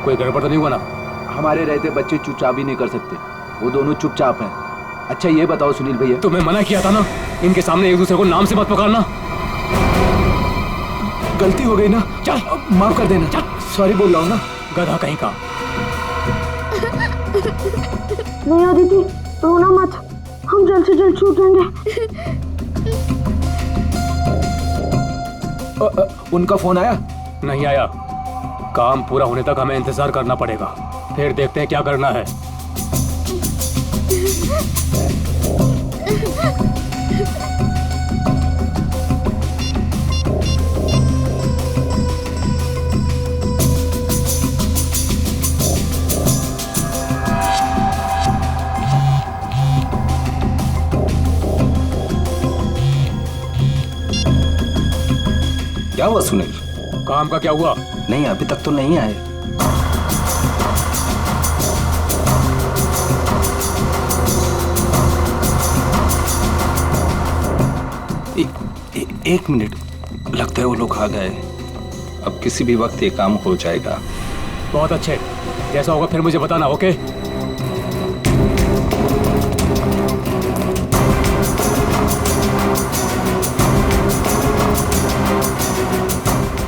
कोई गड़बड़ तो नहीं हुआ ना? हमारे रहते बच्चे चुपचाप ही नहीं कर सकते, वो दोनों चुपचाप हैं। अच्छा ये बताओ सुनील भैया, तुम्हें मना किया था ना इनके सामने एक दूसरे को नाम से मत पुकारना। गलती हो गई ना, चल माफ कर देना। सॉरी बोल रहा हूँ ना। गधा कहीं का। नहीं अदिति, रोना मत, हम जल्द से जल्द छूट जाएंगे। उनका फोन आया? नहीं आया। काम पूरा होने तक हमें इंतजार करना पड़ेगा, फिर देखते हैं क्या करना है। क्या हुआ सुनील? काम का क्या हुआ? नहीं अभी तक तो नहीं आए। एक मिनट, लगता है वो लोग आ गए। अब किसी भी वक्त ये काम हो जाएगा। बहुत अच्छे, जैसा होगा फिर मुझे बताना। ओके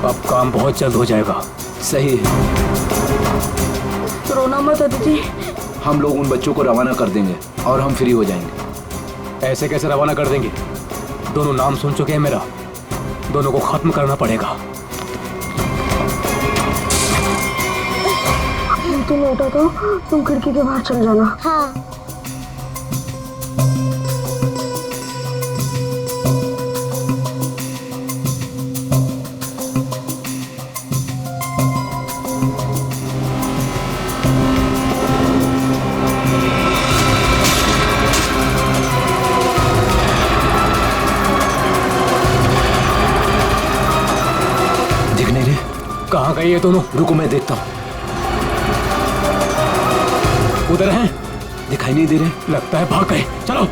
अब काम बहुत जल्द हो जाएगा। सही है। रोना मत अदिति, हम लोग उन बच्चों को रवाना कर देंगे और हम फ्री हो जाएंगे। ऐसे कैसे रवाना कर देंगे? दोनों नाम सुन चुके हैं मेरा, दोनों को खत्म करना पड़ेगा। तुम लौटा तो तुम खिड़की के बाहर चल जाना। हाँ। कहाँ गए ये दोनों? रुको मैं देखता हूँ। उधर हैं? दिखाई नहीं दे रहे। लगता है भाग गए। चलो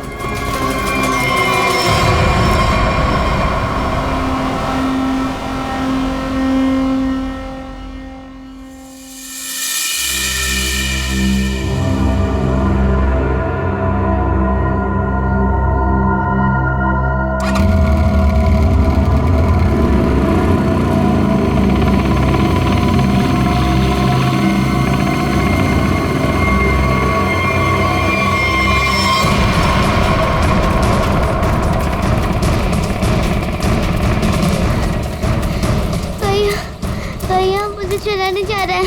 चलाने जा रहा है।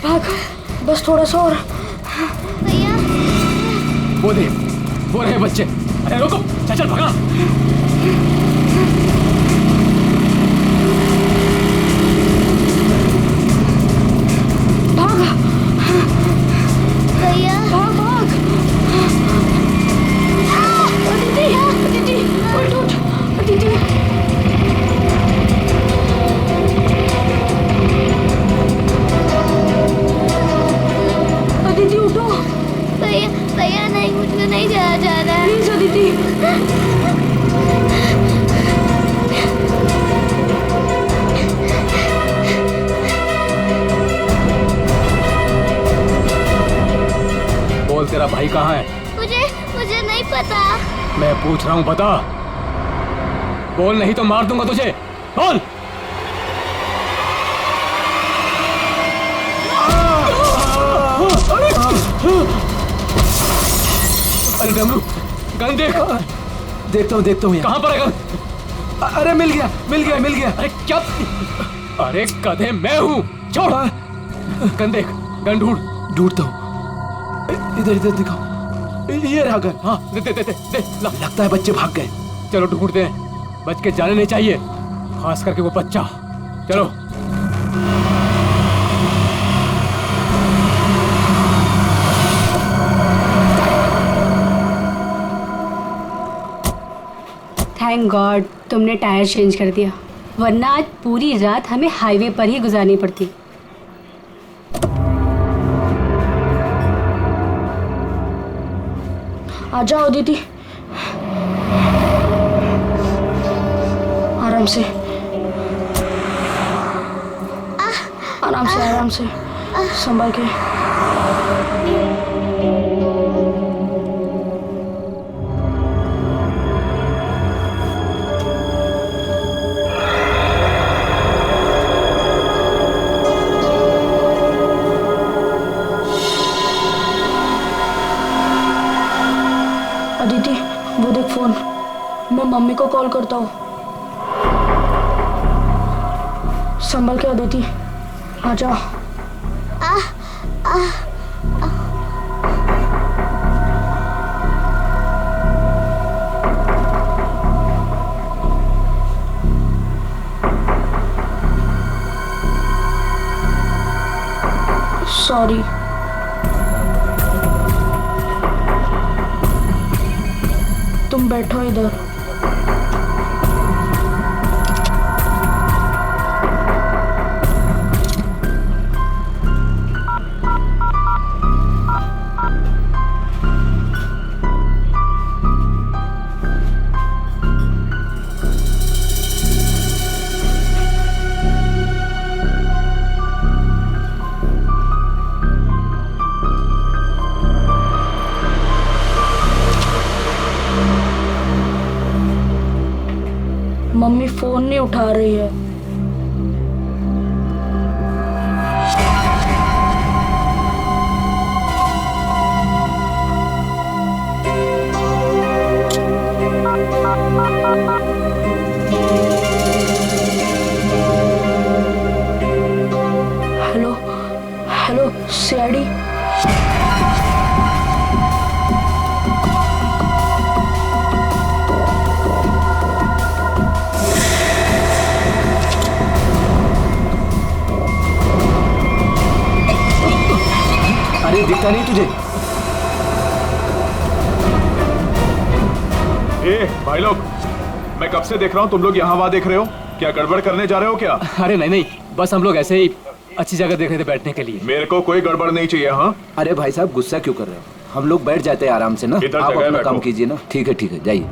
भाग, बस थोड़ा सा और। भैया वो देख, वो रहे बच्चे। अरे रुको, चल चल भागा। भाग भैया, भाग भाग। अदिति, अदिति, उठ उठ, अदिति। अदिति उठो। भैया भैया नहीं, मुझे नहीं जाया जा रहा है। प्लीज अदिति। बोल तेरा भाई कहाँ है? मुझे नहीं पता। मैं पूछ रहा हूँ, बता। बोल, नहीं तो मार दूंगा तुझे। बोल। अरे डमरू, गन देख। देखता हूँ। कहाँ पर है गन? अरे मिल गया। अरे क्या? अरे गधे, मैं हूँ। छोड़। गन देख, गन ढूंढता हूँ। इधर दिखाओ। ये रहा गन। हाँ दे ला। लगता है बच्चे भाग गए। चलो ढूंढते हैं, बच के जाने नहीं चाहिए, खास करके वो बच्चा। चलो। थैंक गॉड तुमने टायर चेंज कर दिया, वरना आज पूरी रात हमें हाईवे पर ही गुजारनी पड़ती। आ जाओ दीदी, आराम से, आराम से। संभाल के। अदिति, वो देख फोन। मैं मम्मी को कॉल करता हूँ। संभल के अदिति, आ जाओ। सॉरी। तुम बैठो इधर। मम्मी फोन नहीं उठा रही है। Hello hello CID. अरे दिखता नहीं तुझे? ए भाई लोग, मैं कब से देख रहा हूँ तुम लोग यहाँ वहाँ देख रहे हो। क्या गड़बड़ करने जा रहे हो क्या? अरे नहीं नहीं, बस हम लोग ऐसे ही अच्छी जगह देख रहे थे बैठने के लिए। मेरे को कोई गड़बड़ नहीं चाहिए। हाँ अरे भाई साहब, गुस्सा क्यों कर रहे हो? हम लोग बैठ जाते हैं आराम से ना। इधर आप जगह अपना बैठो। काम कीजिए ना। ठीक है, जाइए।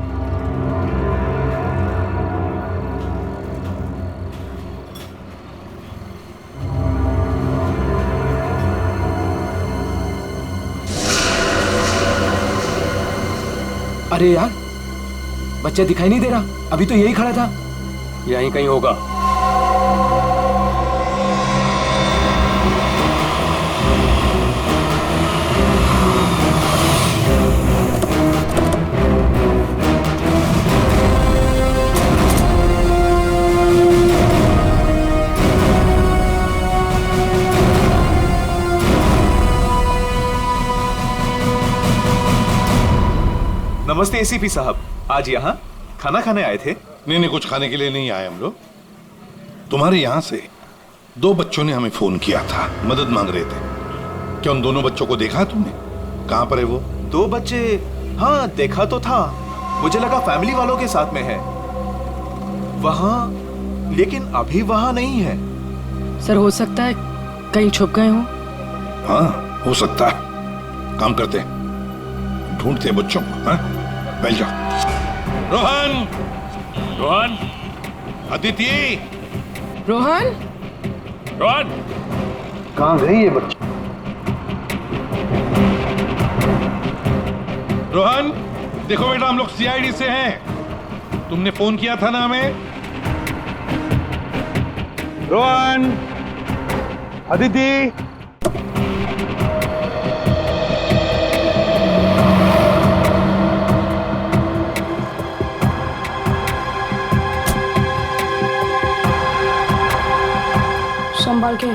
अरे यार, बच्चा दिखाई नहीं दे रहा। अभी तो यही खड़ा था। यहीं कहीं होगा। नमस्ते एसीपी साहब, आज यहाँ खाना खाने आए थे? नहीं, कुछ खाने के लिए नहीं आए हम लोग। तुम्हारे यहाँ से 2 बच्चों ने हमें फोन किया था, मदद मांग रहे थे। क्या उन दोनों बच्चों को देखा तुमने? कहाँ पर है वो? 2 बच्चे? हाँ देखा तो था। मुझे लगा फैमिली वालों के साथ में है वहाँ, लेकिन अभी वहाँ नहीं है। सर, हो सकता है कहीं छुप गए हों। हाँ हो सकता है। काम करते हैं, ढूंढते हैं बच्चों को। हाँ बैठ जाओ। रोहन, रोहन, अदिति, रोहन, रोहन, कहाँ गई ये बच्चा? रोहन देखो बेटा, हम लोग सीआईडी से हैं। तुमने फोन किया था ना हमें? रोहन, अदिति, संभाल के।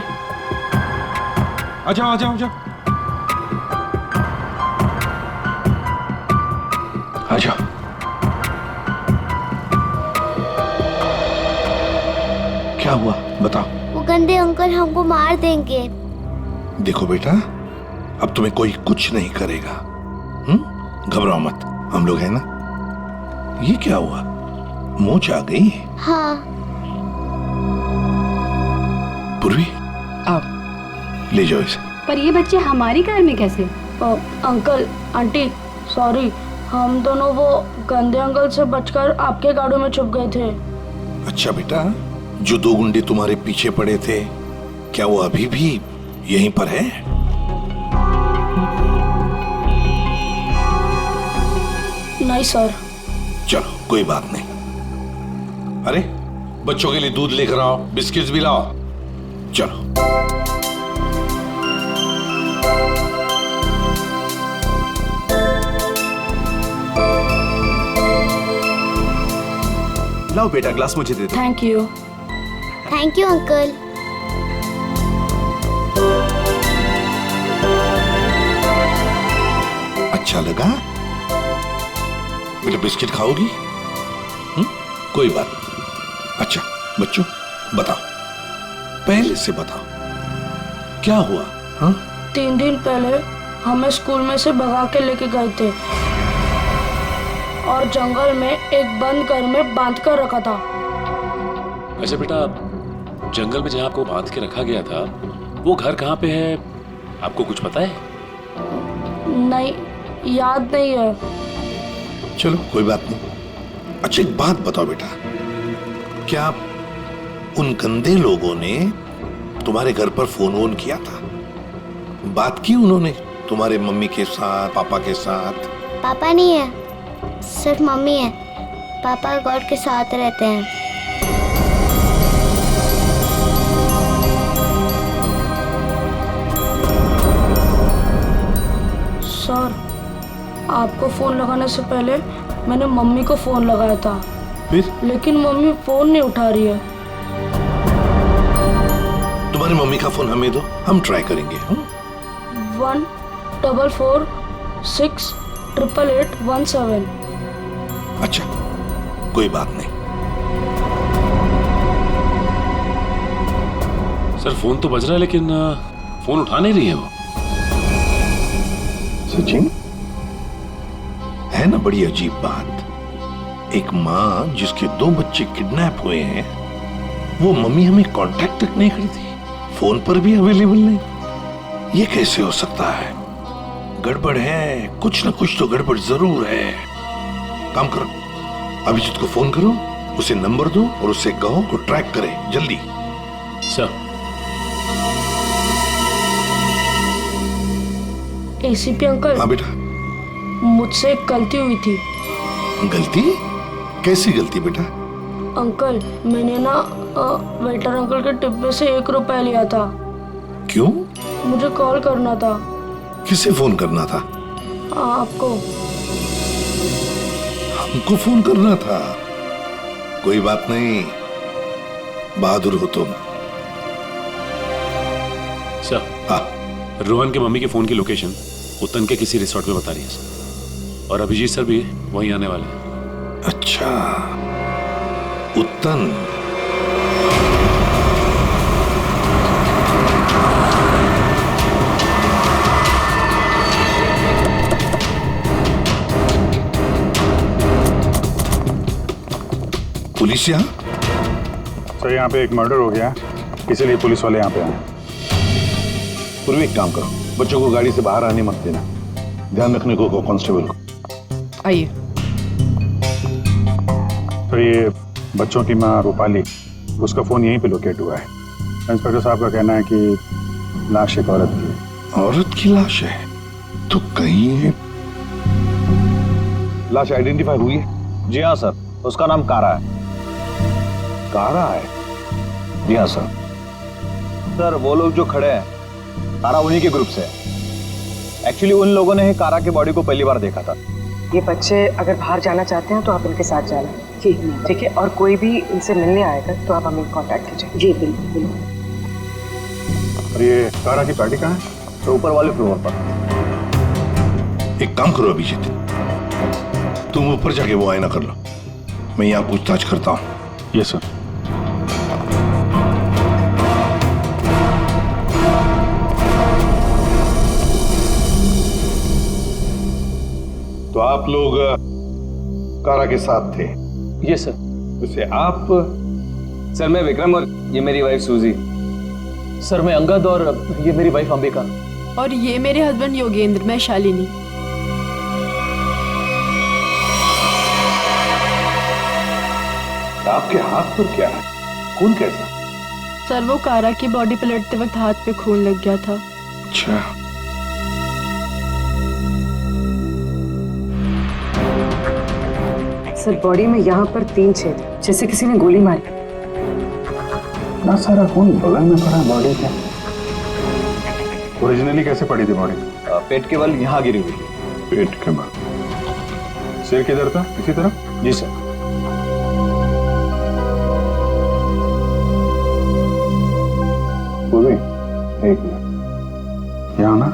आ जाओ आ जाओ आ जाओ आ जाओ। क्या हुआ बताओ। वो गंदे अंकल हमको मार देंगे। देखो बेटा, अब तुम्हें कोई कुछ नहीं करेगा। घबराओ मत, हम लोग हैं ना। ये क्या हुआ, मोच आ गई? हाँ। पूर्वी आओ। ले जाओ इसे। पर ये बच्चे हमारी कार में कैसे? अंकल आंटी सॉरी, हम दोनों वो गंदे अंकल से बचकर आपके गाड़ी में छुप गए थे। अच्छा बेटा, जो 2 गुंडे तुम्हारे पीछे पड़े थे, क्या वो अभी भी यहीं पर है? नहीं सर। चलो कोई बात नहीं। अरे बच्चों के लिए दूध लेकर आओ, बिस्किट्स भी लाओ। चलो। लाओ बेटा, ग्लास मुझे दे दो। Thank you. Thank you uncle. अच्छा लगा? बेटा बिस्किट खाओगी? कोई बात नहीं। अच्छा बच्चों बताओ, पहले से बताओ क्या हुआ? हाँ? 3 दिन पहले हमें स्कूल में से भगा के लेके गए थे और जंगल में एक बंद घर में बांध कर रखा था। वैसे बेटा, जंगल में जहाँ आपको बांध के रखा गया था वो घर कहाँ पे है, आपको कुछ पता है? नहीं, याद नहीं है। चलो कोई बात नहीं। अच्छा एक बात बताओ बेटा, क्या उन गंदे लोगों ने तुम्हारे घर पर फोन वोन किया था? बात की उन्होंने तुम्हारे मम्मी के साथ, पापा के साथ? पापा नहीं है, सिर्फ मम्मी है। पापा गॉड के साथ रहते हैं। सर, आपको फोन लगाने से पहले मैंने मम्मी को फोन लगाया था, फिर? लेकिन मम्मी फोन नहीं उठा रही है। तुम्हारी मम्मी का फोन हमें दो, हम ट्राई करेंगे। 1446888817। अच्छा कोई बात नहीं। सर फोन तो बज रहा है लेकिन फोन उठा नहीं रही है वो। सचिन, है ना बड़ी अजीब बात। एक माँ जिसके 2 बच्चे किडनैप हुए हैं, वो मम्मी हमें कांटेक्ट तक नहीं करती, फोन पर भी अवेलेबल नहीं। ये कैसे हो सकता है? गड़बड़ है, कुछ ना कुछ तो गड़बड़ जरूर है। काम करो, अभिजीत को फोन करो, उसे नंबर दो और उसे कहो को ट्रैक करे जल्दी। सर। ACP uncle. हाँ बेटा। मुझसे एक गलती हुई थी। गलती? कैसी गलती बेटा? अंकल, मैंने ना वेटर अंकल के डिब्बे से 1 रुपया लिया था। क्यों? मुझे कॉल करना था। किसे फोन करना था? आपको। हमको फोन करना था? कोई बात नहीं, बहादुर हो तुम। सर। हाँ। रोहन के मम्मी के फोन की लोकेशन उत्तन के किसी रिसोर्ट में बता रही है सर, और अभिजीत सर भी वहीं आने वाले हैं। अच्छा, उत्तन। पुलिस यहाँ? सर यहाँ पे एक मर्डर हो गया, इसीलिए पुलिस वाले यहाँ पे आए। पूर्वी एक काम करो, बच्चों को गाड़ी से बाहर आने मत देना, ध्यान रखने को कांस्टेबल को। आइए। तो ये बच्चों की माँ रूपाली, उसका फोन यहीं पे लोकेट हुआ है। इंस्पेक्टर साहब का कहना है कि लाश एक औरत की है। औरत की लाश है? तो कहीं ये लाश आइडेंटिफाई हुई है? जी हाँ सर, उसका नाम कारा है। कारा है? जी हाँ सर। सर वो लोग जो खड़े हैं, कारा उन्हीं के ग्रुप से है। एक्चुअली उन लोगों ने ही कारा के बॉडी को पहली बार देखा था। ये बच्चे अगर बाहर जाना चाहते हैं तो आप इनके साथ जाना। जी ठीक है, और कोई भी इनसे मिलने आएगा तो आप हमें कांटेक्ट कीजिए। जी बिल्कुल। और ये कारा की पार्टी कहाँ है? तो ऊपर वाले फ्लोर पर। एक काम करो अभिजीत, तुम ऊपर जाके वो आईना कर लो, मैं यहाँ पूछताछ करता हूँ। Yes sir. तो आप लोग कारा के साथ थे? Yes sir. वैसे आप? सर मैं विक्रम और ये मेरी वाइफ सूजी। सर मैं अंगद और ये मेरी वाइफ अंबिका। और ये मेरे हस्बैंड योगेंद्र, मैं शालिनी। आपके हाथ पर क्या है? खून कैसा? सर वो कारा की बॉडी पलटते वक्त हाथ पे खून लग गया था। अच्छा, सर बॉडी में यहाँ पर 3 छेद हैं, जैसे किसी ने गोली मारी। ना सारा खून बगल में पड़ा बॉडी के। ओरिजिनली कैसे पड़ी थी बॉडी? पेट के बल यहाँ गिरी हुई। पेट के बल। सिर किधर था? इसी तरफ? जी सर। पूर्वी, एक मिनट, यहाँ ना।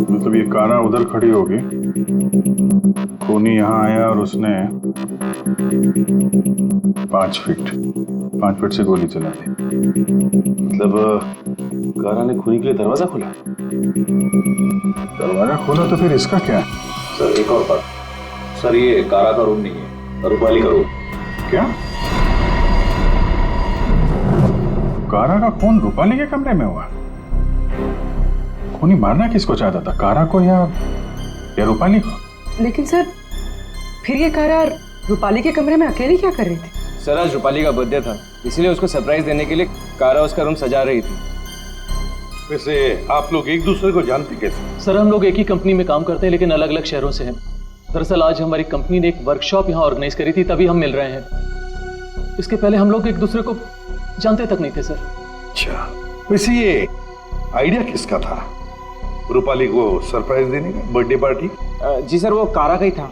मतलब ये कारा उधर खड़ी होगी, खूनी यहाँ आया और उसने 5 फीट से गोली चला दी। मतलब कारा ने खूनी के लिए दरवाजा खोला? दरवाजा खोला तो फिर इसका क्या है? सर एक और बात, सर ये कारा का रूम नहीं है, रूपाली का रूम। क्या? कारा का खून रूपाली के कमरे में हुआ? खूनी मारना किसको चाहता था, कारा को या रूपाली को? लेकिन सर फिर ये कारा रूपाली के कमरे में अकेली क्या कर रही थी? सर आज रूपाली का बर्थडे था, इसलिए उसको सरप्राइज देने के लिए कारा उसका रूम सजा रही थी। वैसे आप लोग एक दूसरे को जानते कैसे? सर हम लोग एक ही कंपनी में काम करते हैं लेकिन अलग अलग शहरों से हैं। दरअसल आज हमारी कंपनी ने एक वर्कशॉप यहाँ ऑर्गेनाइज करी थी, तभी हम मिल रहे हैं। इसके पहले हम लोग एक दूसरे को जानते तक नहीं थे सर। अच्छा, वैसे ये आइडिया किसका था, रूपाली को सरप्राइज देने का, बर्थडे पार्टी? जी सर वो कारा का ही था।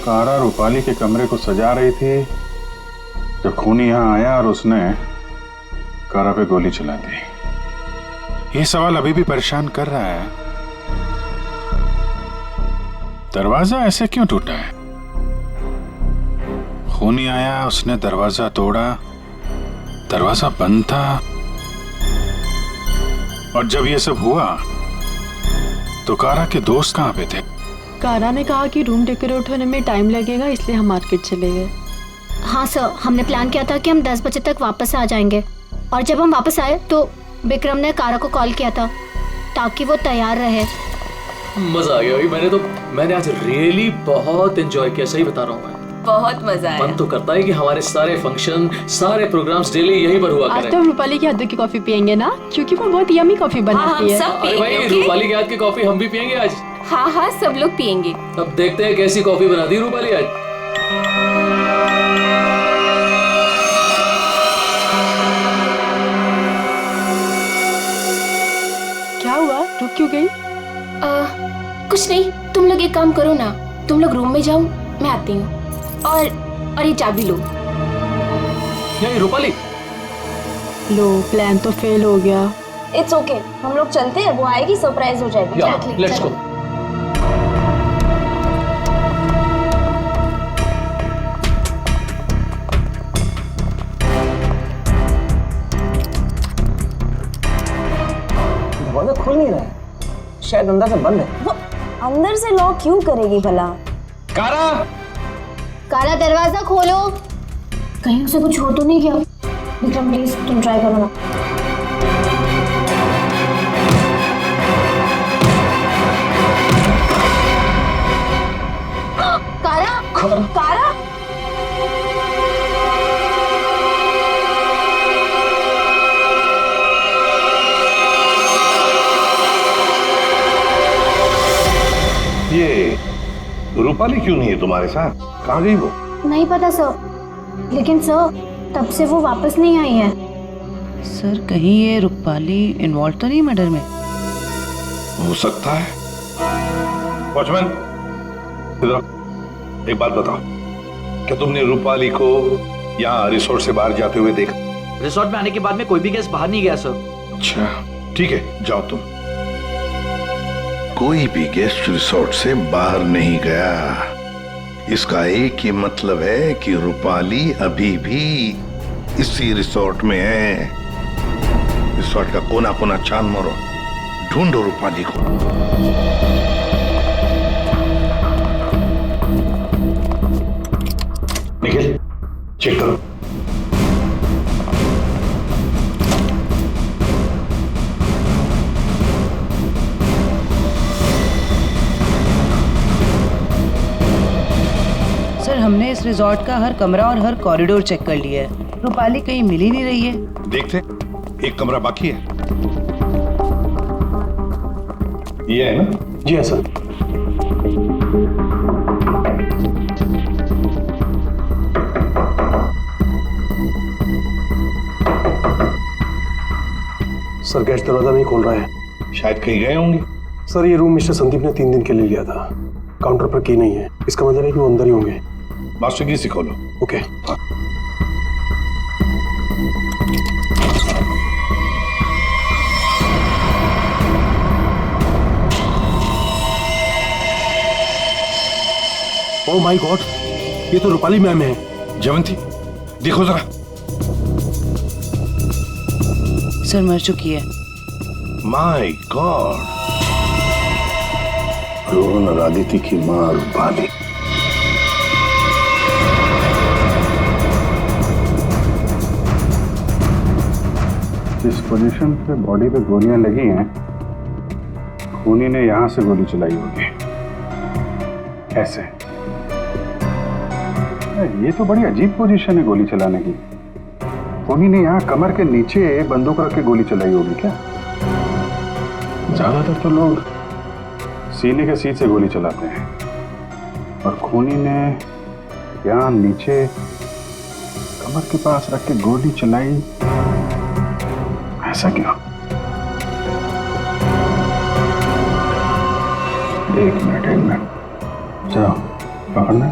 कारा रूपाली के कमरे को सजा रही थी जब खूनी यहाँ आया और उसने कारा पे गोली चला दी। ये सवाल अभी भी परेशान कर रहा है, दरवाजा ऐसे क्यों टूटा है? खूनी आया, उसने दरवाजा तोड़ा, दरवाजा बंद था, और जब ये सब हुआ तो कारा के दोस्त कहाँ पे थे? कारा ने कहा कि रूम डेकोरेट होने में टाइम लगेगा, इसलिए हम मार्केट चले गए। हाँ सर, हमने प्लान किया था कि हम 10 बजे तक वापस आ जाएंगे, और जब हम वापस आए तो विक्रम ने कारा को कॉल किया था ताकि वो तैयार रहे। मजा आ गया भाई, मैंने आज रियली बहुत एंजॉय किया, सही बता रहा हूँ मैं। बहुत मजा आया। मन तो करता है कि हमारे सारे फंक्शन, सारे प्रोग्राम्स डेली यहीं पर हुआ आज करें। तो हम रूपाली के हाथों की कॉफी पियेंगे ना, क्योंकि वो बहुत यम्मी कॉफी बनाती है। अरे भाई रूपाली के हाथ की कॉफी हम भी पियेंगे आज। हाँ हाँ सब लोग पियेंगे। अब देखते हैं कैसी कॉफी बनाती है रूपाली आज। क्या हुआ, रुक क्यों गई? कुछ नहीं, तुम लोग एक काम करो ना, तुम लोग रूम में जाओ, मैं आती हूँ। और ये चाबी लो। ये रूपाली, लो प्लान तो फेल हो गया। इट्स ओके, हम लोग चलते हैं, वो आएगी सरप्राइज हो जाएगा। Let's go. दरवाजा खुल नहीं रहा है, शायद अंदर से बंद है। वो अंदर से लॉक क्यों करेगी भला? कारा, कारा दरवाजा खोलो। कहीं उसे कुछ हो तो नहीं गया? विक्रम प्लीज तुम ट्राई करो ना। कारा, कारा, ये रूपाली क्यों नहीं है तुम्हारे साथ, कहाँ गई वो? नहीं पता सर, लेकिन सर तब से वो वापस नहीं आई है। सर कहीं ये रूपाली इन्वॉल्व तो नहीं मर्डर में? हो सकता है। वॉचमैन, इधर एक बात बताओ, क्या तुमने रूपाली को यहाँ रिसोर्ट से बाहर जाते हुए देखा? रिसोर्ट में आने के बाद में कोई भी गेस्ट बाहर नहीं गया सर। अच्छा ठीक है, जाओ तुम। कोई भी गेस्ट रिसोर्ट से बाहर नहीं गया, इसका एक ही मतलब है कि रूपाली अभी भी इसी रिसोर्ट में है। रिसोर्ट का कोना कोना छान मारो, ढूंढो रूपाली को। निखिल चेक करो। हमने इस रिजॉर्ट का हर कमरा और हर कॉरिडोर चेक कर लिया है। रूपाली कहीं मिल ही नहीं रही है। देखते, एक कमरा बाकी है। ये है ना? जी हाँ सर। सर गेस्ट दरवाजा नहीं खोल रहा है। शायद कहीं गए होंगे। सर ये रूम मिस्टर संदीप ने 3 दिन के लिए लिया था। काउंटर पर की नहीं है, इसका मतलब है कि वो अंदर ही होंगे। मास्टर की से खोलो। ओके। ओह माय गॉड, ये तो रूपाली मैम है। जयवंती देखो जरा। सर मर चुकी है। माय गॉड, रोहन और आदित्य की मां रूपाली। जिस पोजीशन पे बॉडी पे गोलियां लगी हैं, खूनी ने यहां से गोली चलाई होगी। कैसे? ये तो बड़ी अजीब पोजीशन है गोली चलाने की। खूनी ने यहाँ कमर के नीचे बंदूक रख के गोली चलाई होगी क्या? ज्यादातर तो लोग सीने के सीट से गोली चलाते हैं, और खूनी ने यहाँ नीचे कमर के पास रख के गोली चलाई। ऐसा क्यों? एक मिनट जाओ पकड़ना है।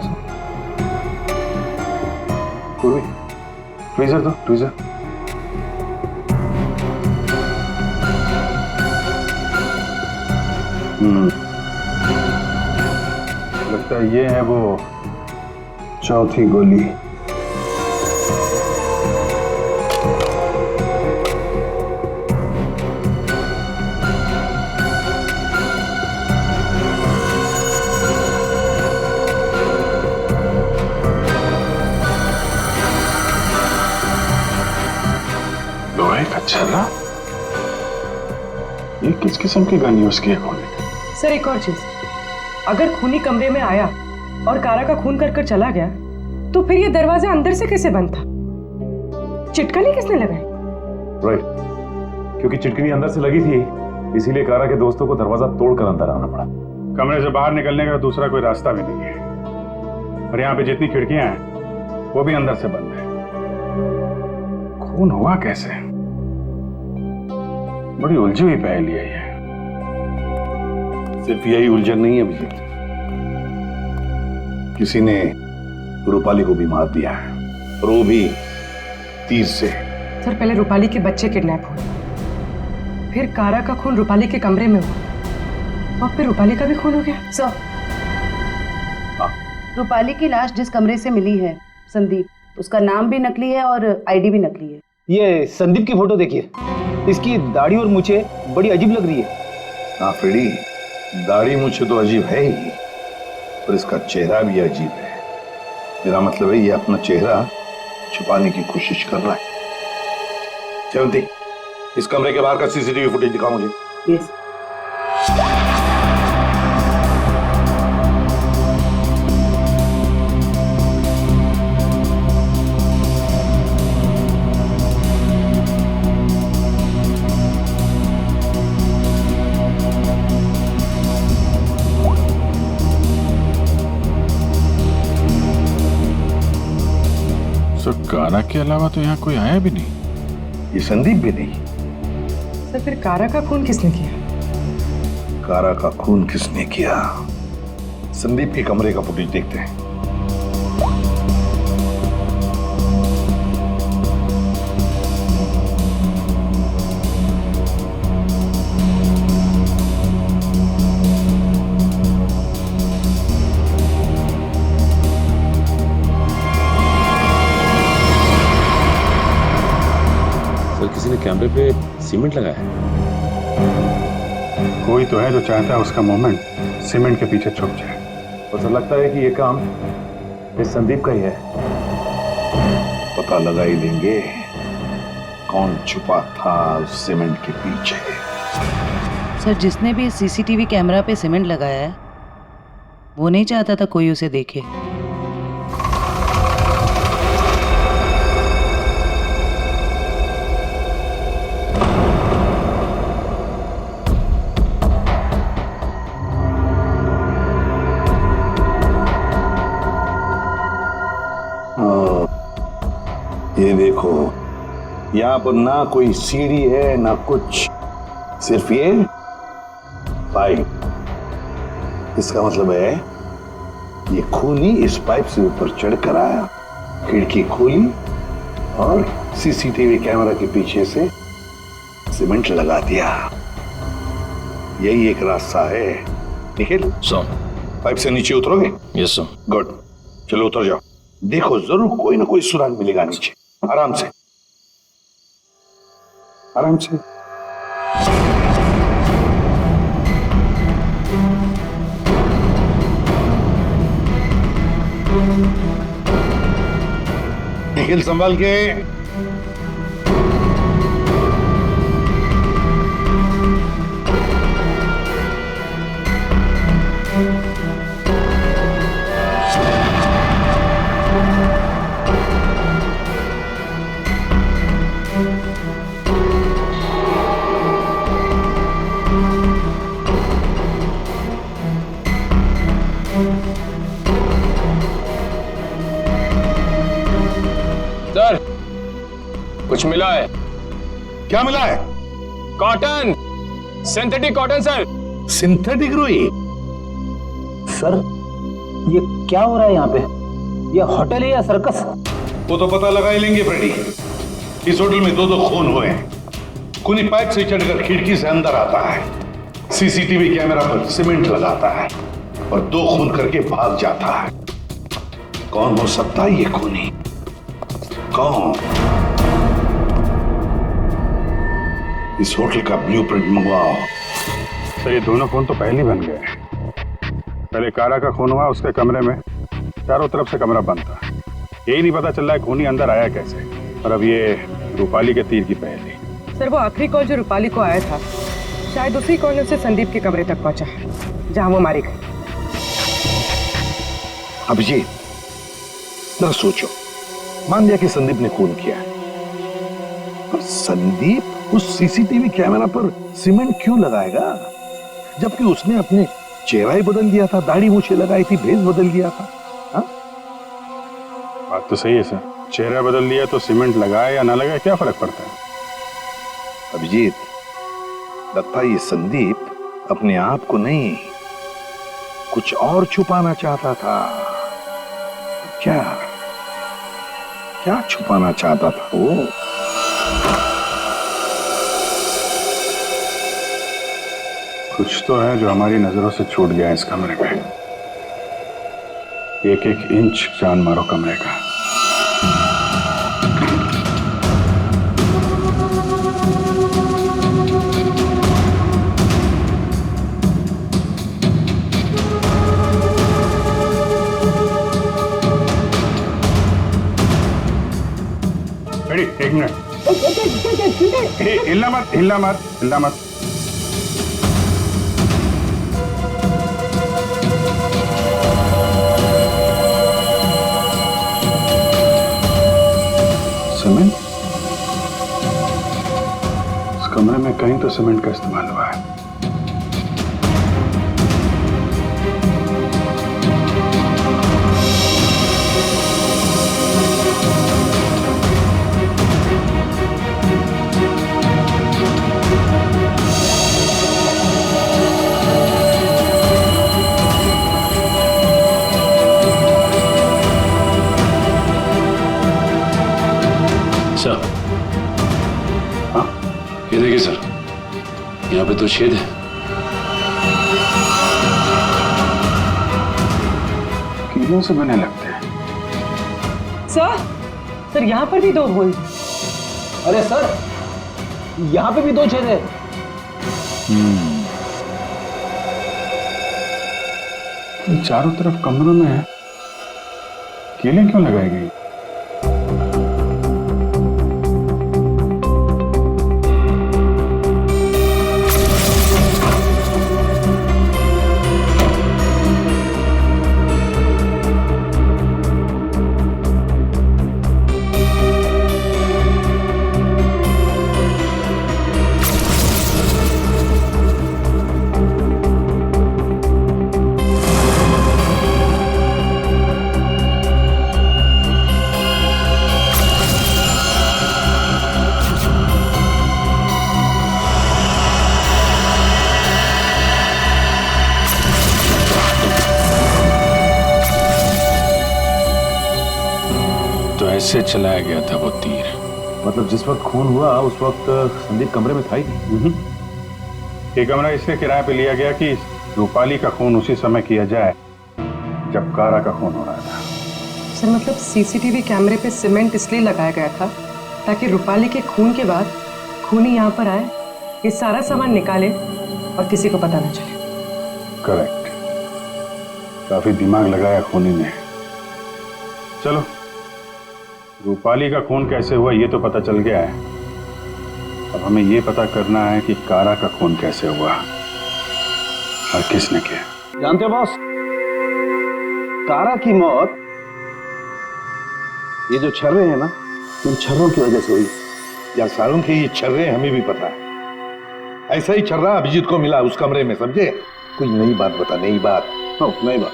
पूर्वी ट्वीजर दो, ट्वीजर। लगता है ये है वो चौथी गोली। लोहे का छर्रा? ये किस किस्म की गन यूज की है खूनी? सर एक और चीज, अगर खूनी कमरे में आया और कारा का खून कर कर चला गया, तो फिर ये दरवाजा अंदर से कैसे बंद था? चिटकनी किसने लगाई? राइट, क्योंकि चिटकनी अंदर से लगी थी, इसीलिए कारा के दोस्तों को दरवाजा तोड़कर अंदर आना पड़ा। कमरे से बाहर निकलने का दूसरा कोई रास्ता भी नहीं है, और यहाँ पे जितनी खिड़कियां हैं वो भी अंदर से बंद है। खून हुआ कैसे? बड़ी उलझी हुई पहेली है ये। सिर्फ यही उलझन नहीं है अभिजीत, किसी ने रूपाली को भी मार दिया है, और वो भी तीर से। सर पहले रूपाली के बच्चे किडनैप हुए, फिर कारा का खून रूपाली के कमरे में हुआ, और फिर रूपाली का भी खून हो गया। सर रूपाली की लाश जिस कमरे से मिली है, संदीप, उसका नाम भी नकली है और आईडी भी नकली है। ये संदीप की फोटो देखिए, इसकी दाढ़ी और मूछें बड़ी अजीब लग रही है। हाँ फ्रेडी, दाढ़ी मूछें तो अजीब है ही, पर इसका चेहरा भी अजीब है। मेरा मतलब है ये अपना चेहरा छुपाने की कोशिश कर रहा है। जयवंती, इस कमरे के बाहर का सीसीटीवी फुटेज दिखाओ मुझे। यस। कारा के अलावा तो यहाँ कोई आया भी नहीं। ये संदीप भी नहीं। सर फिर कारा का खून किसने किया? कारा का खून किसने किया? संदीप के कमरे का फुटेज देखते हैं। किसी ने कैमरे पे सीमेंट लगाया है। कोई तो है जो चाहता है उसका मूवमेंट सीमेंट के पीछे छुप जाए। तो सर लगता है कि ये काम इस संदीप का ही है। पता लगा ही लेंगे कौन छुपा था उस सीमेंट के पीछे। सर जिसने भी सीसीटीवी कैमरा पे सीमेंट लगाया है, वो नहीं चाहता था कोई उसे देखे। देखो, यहाँ पर ना कोई सीढ़ी है ना कुछ, सिर्फ ये पाइप। इसका मतलब है ये खूनी इस पाइप से ऊपर चढ़कर आया, खिड़की खोली और सीसीटीवी कैमरा के पीछे से सीमेंट लगा दिया। यही एक रास्ता है। निखिल, पाइप से नीचे उतरोगे? Yes sir. गुड, चलो उतर जाओ। देखो जरूर कोई ना कोई सुराग मिलेगा नीचे। आराम से, आराम से। निखिल संभाल के। सर, कुछ मिला है। क्या मिला है? Cotton, synthetic cotton sir. Synthetic रुई? सर, ये क्या हो रहा है यहाँ पे? ये होटल है या सर्कस? वो तो पता लगा ही लेंगे फ्रेडी। इस होटल में दो खून हुए हैं। खूनी पाइप से चढ़कर खिड़की से अंदर आता है, सीसीटीवी कैमरा पर सीमेंट लगाता है और 2 खून करके भाग जाता है। कौन हो सकता है ये खूनी? कौन? इस होटल का ब्लूप्रिंट मंगवाओ। सर, ये दोनों खून तो पहले बन गए। पहले कारा का खून हुआ, उसके कमरे में चारों तरफ से कमरा बंद था। यही नहीं पता चल रहा है खूनी अंदर आया कैसे। और अब ये रूपाली के तीर की पहेली। सर, वो आखिरी कॉल जो रूपाली को आया था, शायद उसी कॉर्नर से संदीप के कमरे तक पहुंचा है जहां वो मारी गई। अभिजीत, जरा सोचो, मान लिया कि संदीप ने खून किया, पर संदीप उस सीसीटीवी कैमरा पर सीमेंट क्यों लगाएगा, जबकि उसने अपने चेहरा ही बदल दिया था, दाढ़ी मूछें लगाई थी, भेष बदल दिया था। हा? बात तो सही है सर, चेहरा बदल लिया तो सीमेंट लगाए या ना लगाए क्या फर्क पड़ता है? अभिजीत, लगता है ये संदीप अपने आप को नहीं, कुछ और छुपाना चाहता था। क्या क्या छुपाना चाहता था वो? कुछ तो है जो हमारी नजरों से छूट गया इस कमरे में। एक एक इंच जान मारो कमरे का। एक मिनट, हिलना मत, हिलना मत, हिलना मत। सीमेंट? इस कमरे में कहीं तो सीमेंट का इस्तेमाल हुआ है। ये देखिए सर, यहाँ पे तो छेद है। कीलों से बने लगते हैं। सर, यहाँ पर भी 2 होल। अरे सर, यहाँ पे भी 2 छेद है। चारों तरफ कमरों में कीलें क्यों लगाई गई? किससे चलाया गया था वो तीर? मतलब जिस वक्त खून हुआ उस वक्त संदीप कमरे में था ही नहीं। ये कमरा इसलिए किराए पे लिया गया कि रूपाली का खून उसी समय किया जाए जब कारा का खून हो रहा था। सर मतलब सीसीटीवी कैमरे पे सीमेंट इसलिए लगाया गया था ताकि रूपाली के खून के बाद खूनी यहाँ पर आए, ये सारा सामान निकाले और किसी को पता ना चले। करेक्ट, काफी दिमाग लगाया खूनी ने। चलो, रूपाली का खून कैसे हुआ ये तो पता चल गया है। अब हमें ये पता करना है कि कारा का खून कैसे हुआ और किसने किया। जानते हो बॉस, कारा की मौत ये जो छर्रे हैं ना, उन छर्रों की वजह से हुई। या सारों के ये छर्रे हमें भी पता है। ऐसा ही छर्रा अभिजीत को मिला उस कमरे में, समझे? कोई नई बात बता, नई बात। नई बात।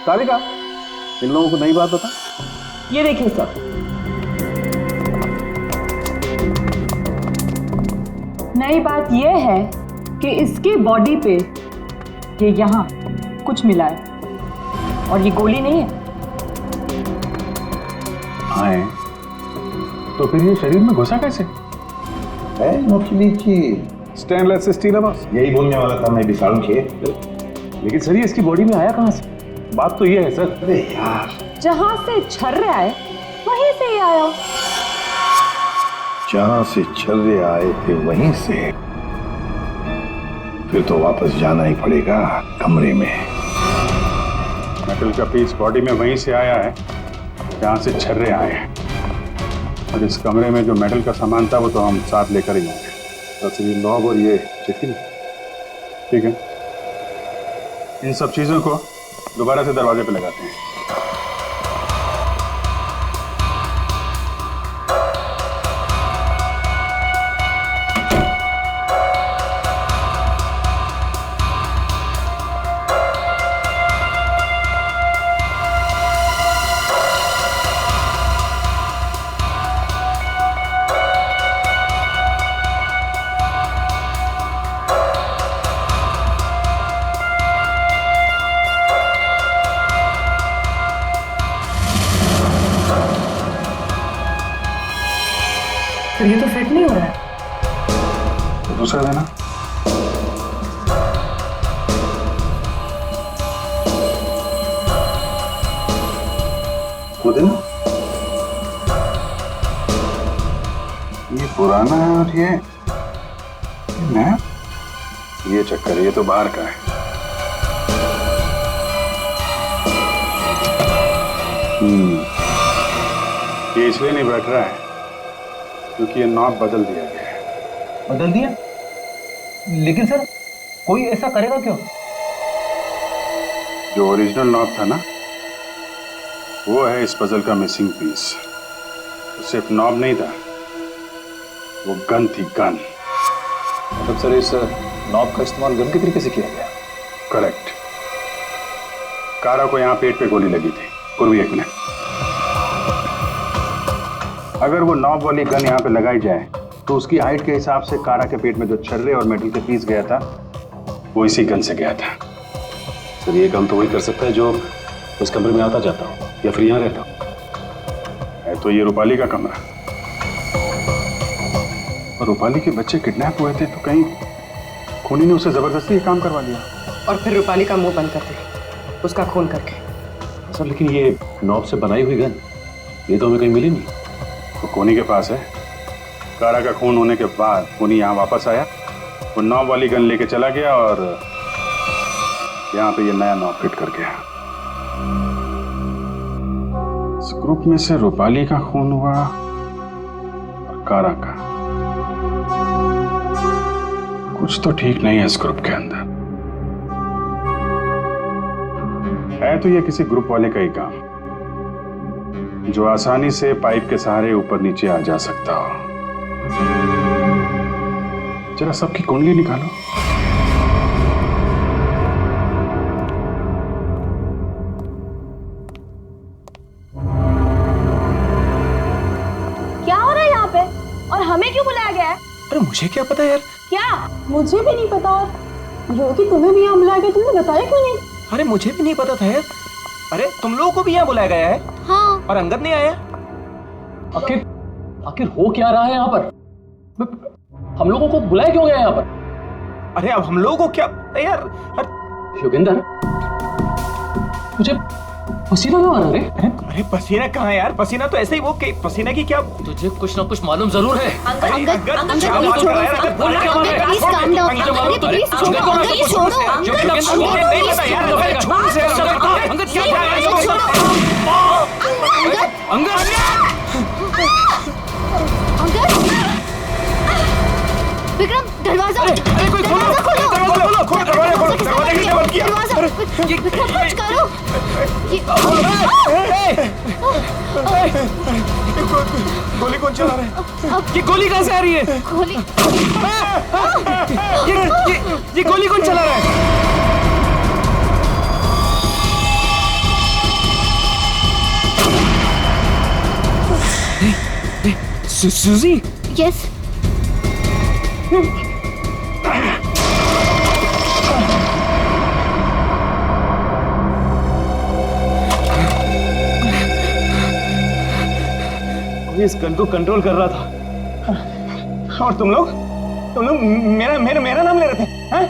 तारिका, इन लोगों को नई बात बता। ये देखिए सर, नई बात यह है कि इसकी बॉडी पे ये यहाँ कुछ मिला है और ये गोली नहीं है। हाँ, तो फिर ये शरीर में घुसा कैसे? है नोकीली चीज, स्टेनलेस स्टील है बस। यही बोलने वाला था मैं भी सारुण के। लेकिन सर ये इसकी बॉडी में आया कहाँ से? बात तो ये है सर। अरे यार, जहां से छर्रे आए वहीं से ही आया। जहां से छर्रे आए थे वहीं से, फिर तो वापस जाना ही पड़ेगा कमरे में। मेटल का पीस बॉडी में वहीं से आया है जहां से छर्रे आए हैं, और इस कमरे में जो मेटल का सामान था वो तो हम साथ लेकर ही आए। तो ये नॉब और ये चिट्ठी, ठीक है, इन सब चीजों को दोबारा से दरवाजे पे लगाते हैं। तो ये तो फिट नहीं हो रहा है। तो दूसरा देना। वो देना। ये पुराना है और ये नया। ये चक्कर है, ये तो बाहर का है। ये इसलिए नहीं बैठ रहा है क्योंकि ये नॉब बदल दिया गया है। बदल दिया? लेकिन सर कोई ऐसा करेगा क्यों? जो ओरिजिनल नॉब था ना, वो है इस पजल का मिसिंग पीस। तो सिर्फ नॉब नहीं था, वो गन थी, गन। मतलब सर इस नॉब का इस्तेमाल गन के तरीके से किया गया? करेक्ट। कारा को यहाँ पेट पे गोली लगी थी। पूर्वी, एक मिनट। अगर वो नॉब वाली गन यहाँ पे लगाई जाए तो उसकी हाइट के हिसाब से कारा के पेट में जो छर्रे और मेटल के पीस गया था वो इसी गन से गया था। सर ये काम तो वही कर सकता है जो उस कमरे में आता जाता हो या फिर यहाँ रहता हो। है तो ये रूपाली का कमरा, और रूपाली के बच्चे किडनैप हुए थे तो कहीं खूनी ने उसे जबरदस्ती ये काम करवा दिया और फिर रूपाली का मुंह बंद कर दिया उसका खून करके। सर लेकिन ये नॉब से बनाई हुई गन, ये तो हमें कहीं मिली नहीं। तो खूनी के पास है। कारा का खून होने के बाद खूनी यहाँ वापस आया, वो नॉब वाली गन लेके चला गया और यहाँ पे ये नया नॉब फिट कर गया। इस ग्रुप में से रूपाली का खून हुआ और कारा का। कुछ तो ठीक नहीं है इस ग्रुप के अंदर। है तो ये किसी ग्रुप वाले का ही काम जो आसानी से पाइप के सहारे ऊपर नीचे आ जा सकता हो। जरा सबकी कुंडली निकालो। क्या हो रहा है यहाँ पे और हमें क्यों बुलाया गया है? अरे मुझे क्या पता यार। क्या? मुझे भी नहीं पता। और रोकी तुम्हें भी यहाँ बुलाया गया, तुमने बताया क्यों नहीं? अरे मुझे भी नहीं पता था यार। अरे तुम लोगों को भी यहाँ बुलाया गया है? हाँ। और अंगद नहीं आया? आखिर हो क्या रहा है यहाँ पर? हम लोगों को बुलाया क्यों गया यहाँ पर? अरे अब हम लोगों को क्या यार? योगेंद्र, मुझे पसीना क्यों आ रहा है? अरे पसीना कहाँ है यार? पसीना तो ऐसे ही वो पसीना की क्या? तुझे कुछ ना कुछ मालूम जरूर है। विक्रम, दरवाजा! अरे कोई खोलो! दरवाजा खोलो! दरवाजा किसने बंद किया? विक्रम, कुछ करो! गोली कौन चला रहा है? ये गोली कहाँ से आ रही है? गोली! ये गोली कौन चला रहा है? सूजी? यस। इस गन को कंट्रोल कर रहा था और तुम लोग मेरा नाम ले रहे थे, हैं?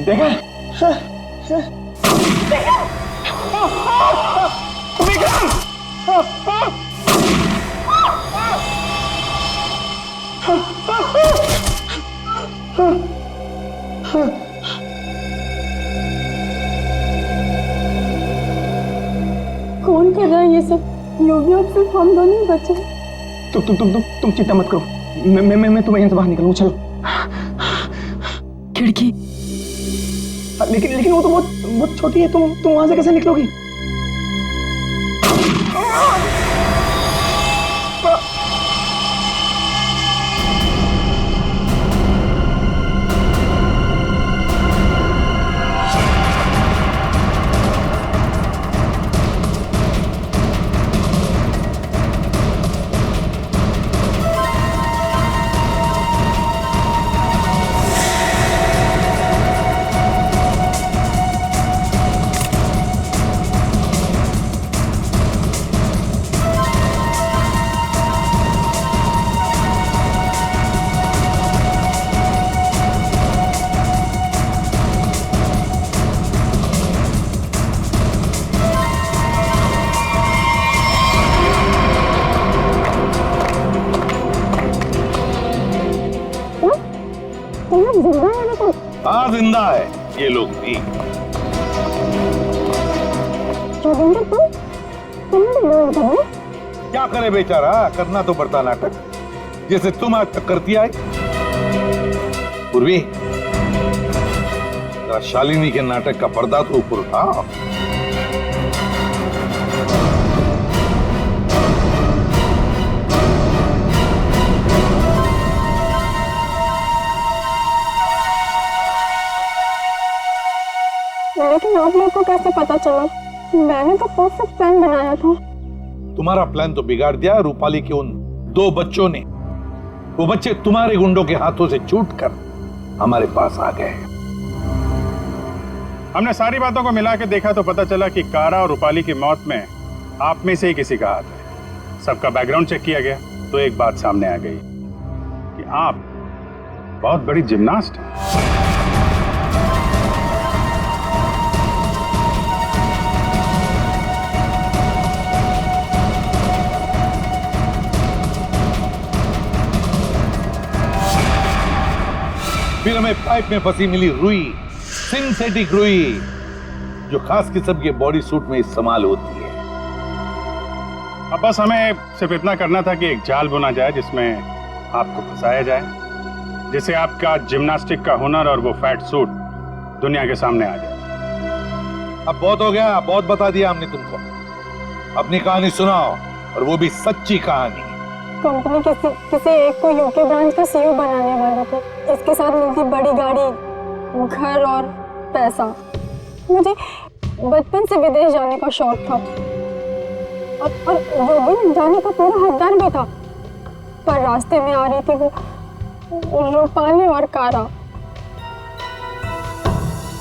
देखा? विक्रम! कौन कर रहा है ये सब? योगी अब सिर्फ हम दोनों ही बचे। तुम चिंता मत करो, मैं तुम्हें यहाँ से बाहर निकलूँ। चलो। खिड़की। लेकिन वो तो बहुत छोटी है, तुम वहां से कैसे निकलोगी? हाँ, जिंदा है ये लोग भी। क्या करे बेचारा, करना तो पड़ता नाटक, जैसे तुम आज तक करती आए। पूर्वी, शालिनी के नाटक का पर्दा तो ऊपर उठा। लेकिन आप लोग को कैसे पता चला? मैंने तो परफेक्ट प्लान बनाया था। तुम्हारा प्लान तो बिगाड़ दिया रूपाली के उन 2 बच्चों ने। वो बच्चे तुम्हारे गुंडों के हाथों से छूटकर हमारे पास आ गए। हमने सारी बातों को मिला के देखा तो पता चला कि कारा और रूपाली की मौत में आप में से ही किसी का हाथ है। सबका बैकग्राउंड चेक किया गया तो एक बात सामने आ गई कि आप बहुत बड़ी जिम्नास्ट हैं। फिर हमें पाइप में फंसी मिली रुई, सिंथेटिक रुई, जो खास किस्म के बॉडी सूट में इस्तेमाल होती है। अब बस हमें सिर्फ इतना करना था कि एक जाल बुना जाए जिसमें आपको फंसाया जाए, जिससे आपका जिम्नास्टिक का हुनर और वो फैट सूट दुनिया के सामने आ जाए। अब बहुत हो गया, बहुत बता दिया हमने तुमको। अपनी कहानी सुनाओ, और वो भी सच्ची कहानी। कंपनी किसी एक को यूके ब्रांच का सीईओ बनाने वाले थे। इसके साथ मिलती बड़ी गाड़ी, घर और पैसा। मुझे बचपन से विदेश जाने का शौक था और योगी जाने का पूरा हकदार भी था, पर रास्ते में आ रही थी वो रूपाली और कारा।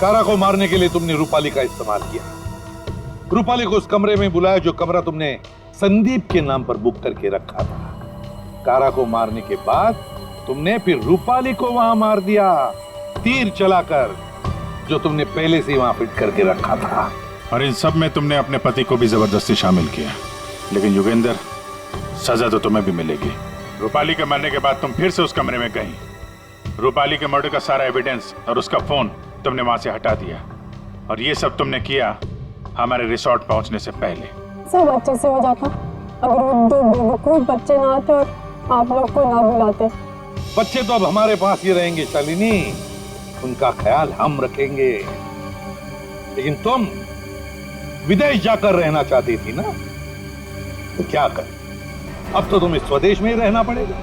कारा को मारने के लिए तुमने रूपाली का इस्तेमाल किया। रूपाली को उस कमरे में बुलाया जो कमरा तुमने संदीप के नाम पर बुक करके रखा था। कारा को मारने के बाद तुमने फिर रूपाली को वहां मार दिया, तीर चलाकर, जो तुमने पहले से वहां फिट करके रखा था। और इन सब में तुमने अपने पति को भी जबरदस्ती शामिल किया। लेकिन योगेंद्र, सजा तो तुम्हें भी मिलेगी। रूपाली के मरने के बाद तुम फिर से उस कमरे में गई। रूपाली के मर्डर का सारा एविडेंस और उसका फोन तुमने वहां से हटा दिया। और ये सब तुमने किया हमारे रिसोर्ट पहुंचने से पहले। सब अच्छे से हो जाता अगर वो दो बेवकूफ बच्चे ना आते और आप लोग को ना बुलाते। बच्चे तो अब हमारे पास ही रहेंगे शालिनी, उनका ख्याल हम रखेंगे। लेकिन तुम विदेश जाकर रहना चाहती थी ना, तो क्या कर, अब तो तुम्हें स्वदेश में ही रहना पड़ेगा,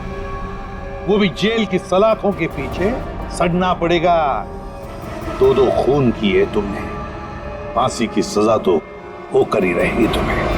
वो भी जेल की सलाखों के पीछे सड़ना पड़ेगा। दो खून किए तुमने, फांसी की सजा तो होकर ही रहेगी तुम्हें।